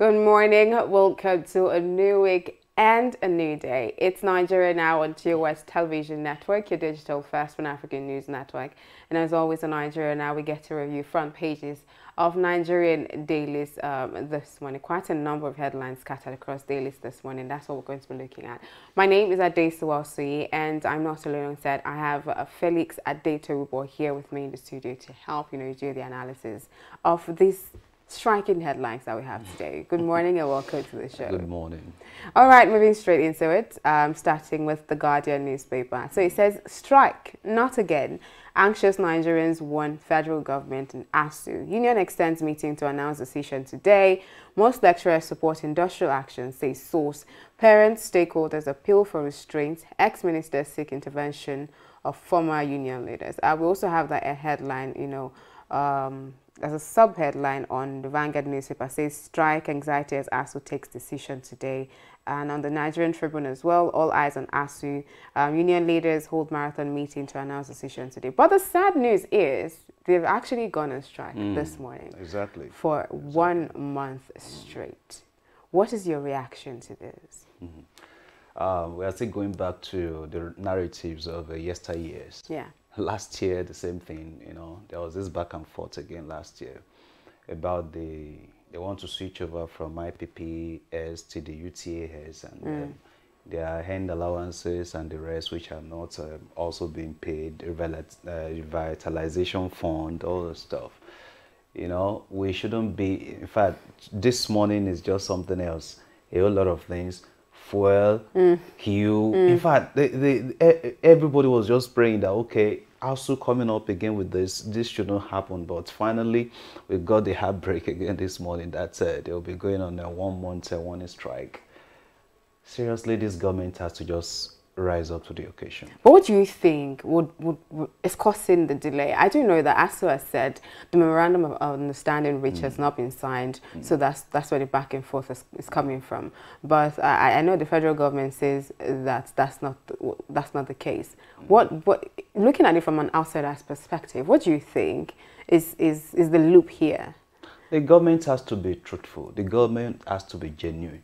Good morning. Welcome to a new week and a new day. It's Nigeria Now on TOS Television Network, your digital first Pan-African news network. And as always on Nigeria Now, we get to review front pages of Nigerian dailies this morning. Quite a number of headlines scattered across dailies this morning. That's what we're going to be looking at. My name is ASUU, and I'm not alone on set. I have Felix Adetorubo here with me in the studio to help do the analysis of these striking headlines that we have today. Good morning and welcome to the show. Good morning. All right, moving straight into it, starting with the Guardian newspaper. So it says, strike, not again. Anxious Nigerians warn federal government and ASUU. Union extends meeting to announce decision today. Most lecturers support industrial action, says source. Parents, stakeholders appeal for restraint. Ex-ministers seek intervention of former union leaders. We also have that headline, as a sub-headline on the Vanguard newspaper, says strike anxiety as ASUU takes decision today. And on the Nigerian Tribune as well, all eyes on ASUU. Union leaders hold marathon meeting to announce decision today. But the sad news is they've actually gone on strike this morning. Exactly. For 1 month straight. What is your reaction to this? We are still going back to the narratives of yesteryears. Yeah. Last year, the same thing, there was this back and forth again last year about they want to switch over from IPPS to the UTAS and their hand allowances and the rest, which are not also being paid, revitalization fund, all the stuff. We shouldn't be, in fact, this morning is just something else, a whole lot of things. Fuel, Hue. In fact, everybody was just praying that, okay, ASUU coming up again with this shouldn't happen. But finally, we got the heartbreak again this morning that they'll be going on a 1 month warning strike. Seriously, this government has to just rise up to the occasion. But what do you think is causing the delay? I do know that ASUU has said the memorandum of understanding which has not been signed, so that's where the back and forth is coming from. But I know the federal government says that that's not the case. What looking at it from an outsider's perspective, what do you think is the loop here? The government has to be truthful. The government has to be genuine.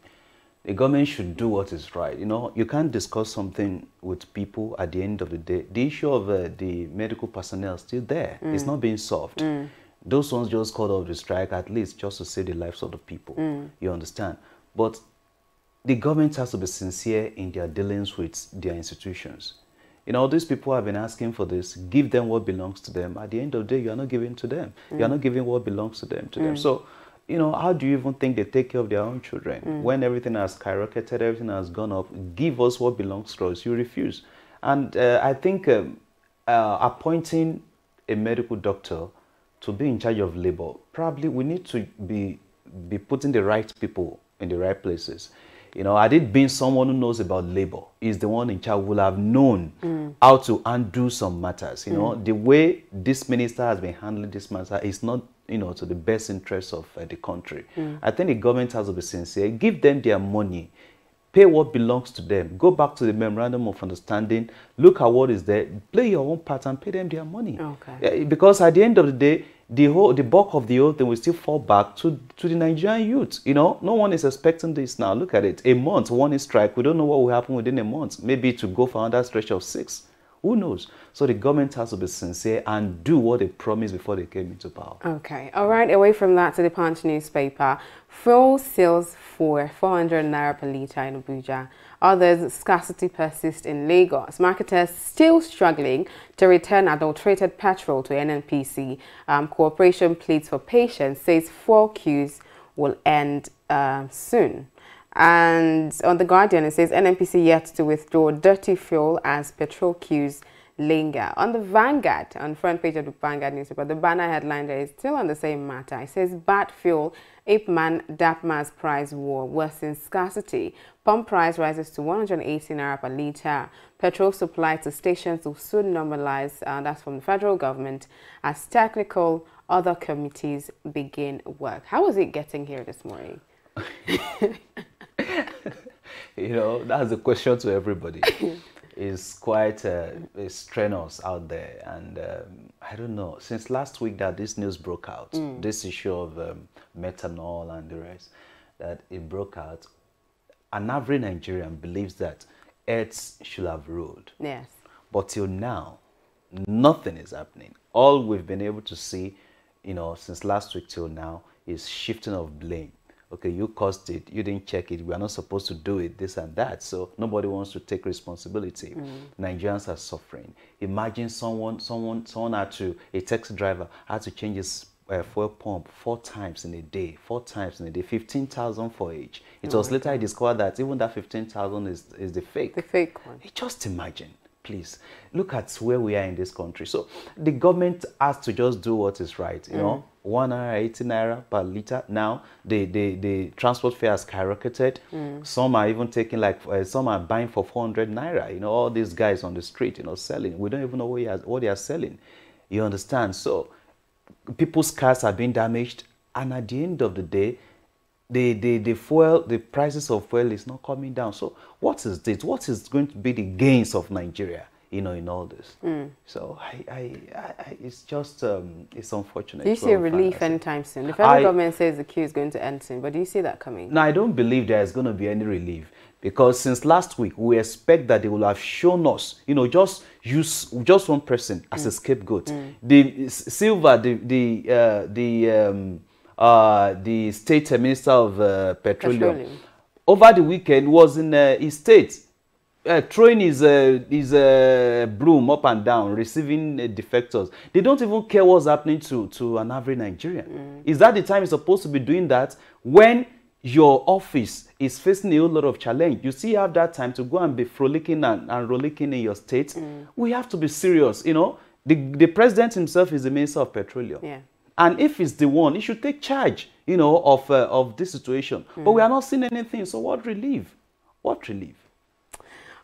The government should do what is right. You can't discuss something with people at the end of the day. The issue of the medical personnel is still there. It's not being solved. Those ones just called off the strike, at least just to save the lives of the people. You understand? But the government has to be sincere in their dealings with their institutions. These people have been asking for this. Give them what belongs to them. At the end of the day, you are not giving to them. You are not giving what belongs to them. So, how do you even think they take care of their own children? When everything has skyrocketed, everything has gone up, give us what belongs to us. You refuse. And I think appointing a medical doctor to be in charge of labor, probably we need to be putting the right people in the right places. Had it been someone who knows about labor, is the one in charge, will have known how to undo some matters. The way this minister has been handling this matter is not to the best interest of the country. I think the government has to be sincere. Give them their money. Pay what belongs to them. Go back to the memorandum of understanding. Look at what is there. Play your own part and pay them their money. Okay. Because at the end of the day, the bulk of the whole thing will still fall back to the Nigerian youth. No one is expecting this now. Look at it. A month, warning strike. We don't know what will happen within a month. Maybe to go for another stretch of 6. Who knows? So the government has to be sincere and do what they promised before they came into power. Okay. All right. Away from that, to the Punch newspaper. Fuel sales for 400 naira per litre in Abuja. Others, scarcity persists in Lagos. Marketers still struggling to return adulterated petrol to NNPC. Cooperation pleads for patience, says 4 queues will end soon. And on The Guardian, it says NNPC yet to withdraw dirty fuel as petrol queues linger. On the Vanguard, on front page of the Vanguard newspaper, the banner headline there is still on the same matter. It says bad fuel, Apeman Dapma's price war worsens scarcity. Pump price rises to 180 naira per litre. Petrol supply to stations will soon normalize. That's from the federal government as technical other committees begin work. How is it getting here this morning? That's the question to everybody. It's quite strenuous out there, and I don't know, since last week that this news broke out, this issue of methanol and the rest, that it broke out, an average Nigerian believes that Earth should have ruled. Yes. But till now, nothing is happening. All we've been able to see, since last week till now, is shifting of blame. Okay, you caused it, you didn't check it, we are not supposed to do it, this and that. So nobody wants to take responsibility. Nigerians are suffering. Imagine someone had to, a taxi driver had to change his fuel pump 4 times in a day, 15,000 for each. It was later discovered that even that 15,000 is the fake. The fake one. Just imagine. Please look at where we are in this country. So the government has to just do what is right. 180 naira per liter. Now the transport fare has skyrocketed. Some are even taking some are buying for 400 naira. All these guys on the street, selling. We don't even know what they are selling. You understand? So people's cars are being damaged, and at the end of the day, the prices of fuel is not coming down. So what is this? What is going to be the gains of Nigeria, in all this? So it's just it's unfortunate. Do you see a relief anytime soon? The federal government says the queue is going to end soon, but do you see that coming? No, I don't believe there is going to be any relief, because since last week we expect that they will have shown us, just use just one person as a scapegoat. The Silva, the state minister of petroleum, over the weekend was in his state, throwing his broom up and down, receiving defectors. They don't even care what's happening to an average Nigerian. Is that the time you're supposed to be doing that? When your office is facing a whole lot of challenge, you still have that time to go and be frolicking and rollicking in your state? We have to be serious. The president himself is the minister of petroleum. Yeah. And if he's the one, he should take charge, of this situation. But we are not seeing anything. So what relief? What relief?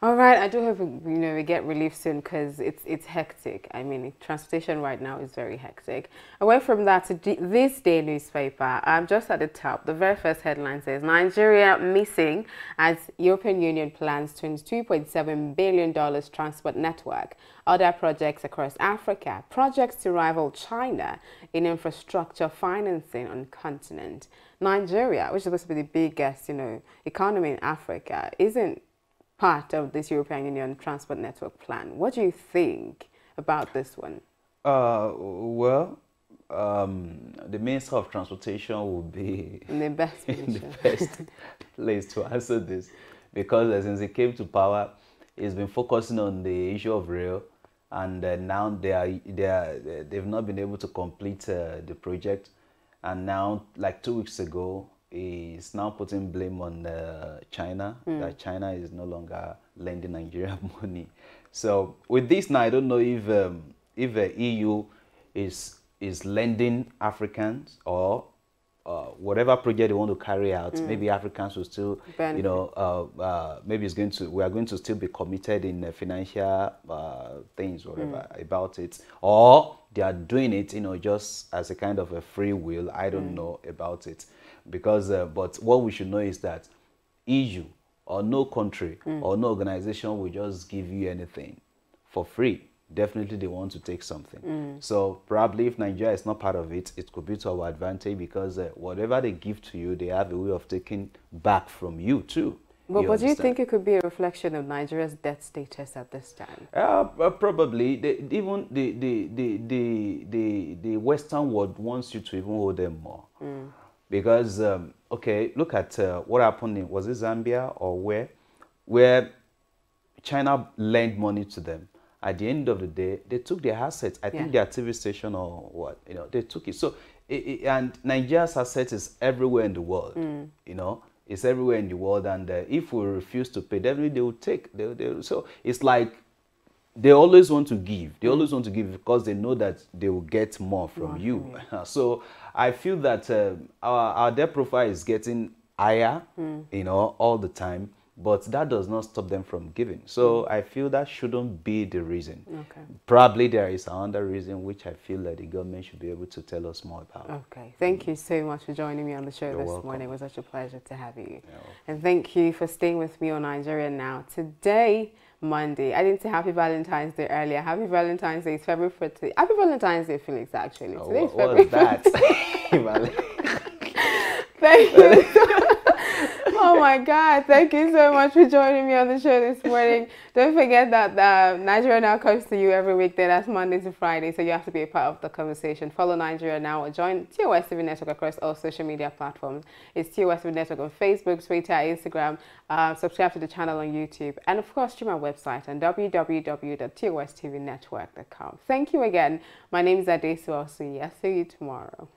All right, I do hope we get relief soon, because it's hectic. I mean, transportation right now is very hectic. Away from that, this day newspaper, just at the top, the very first headline says Nigeria missing as European Union plans $22.7 billion transport network. Other projects across Africa, projects to rival China in infrastructure financing on continent. Nigeria, which is supposed to be the biggest, economy in Africa, isn't part of this European Union transport network plan. What do you think about this one? The Minister of Transportation will be in the best place to answer this, because since he came to power, he's been focusing on the issue of rail, and now they've not been able to complete the project, and now, like 2 weeks ago, is now putting blame on China, that China is no longer lending Nigeria money. So with this now, I don't know if the EU is lending Africans, or whatever project they want to carry out. Maybe Africans will still, maybe we are going to still be committed in financial things, whatever about it, or they are doing it, just as a kind of a free will. I don't know about it. Because, but what we should know is that EU or no country or no organization will just give you anything for free. Definitely they want to take something. So probably if Nigeria is not part of it, it could be to our advantage, because whatever they give to you, they have a way of taking back from you too. But do you think it could be a reflection of Nigeria's debt status at this time? Probably. Even the Western world wants you to even hold them more. Because, okay, look at what happened in, was it Zambia or where China lent money to them. At the end of the day, they took their assets. I think their TV station or what, they took it. So, and Nigeria's assets is everywhere in the world, it's everywhere in the world. And if we refuse to pay, definitely they will take. So it's like they always want to give. They always want to give because they know that they will get more from you. So I feel that our debt profile is getting higher, all the time. But that does not stop them from giving. So I feel that shouldn't be the reason. Okay. Probably there is another reason which I feel that the government should be able to tell us more about. Okay. Thank you so much for joining me on the show this morning. It was such a pleasure to have you. And thank you for staying with me on Nigeria Now. Today, Monday. I didn't say Happy Valentine's Day earlier. Happy Valentine's Day. It's February 14th. Happy Valentine's Day, Felix, actually. Today's February 14th. What was that? Thank you. Oh my God, thank you so much for joining me on the show this morning. Don't forget that Nigeria Now comes to you every weekday. That's Monday to Friday, so you have to be a part of the conversation. Follow Nigeria Now or join TOS TV Network across all social media platforms. It's TOS TV Network on Facebook, Twitter, Instagram. Subscribe to the channel on YouTube. And of course, to my website on www.tostvnetwork.com. Thank you again. My name is ASUU. I'll see you tomorrow.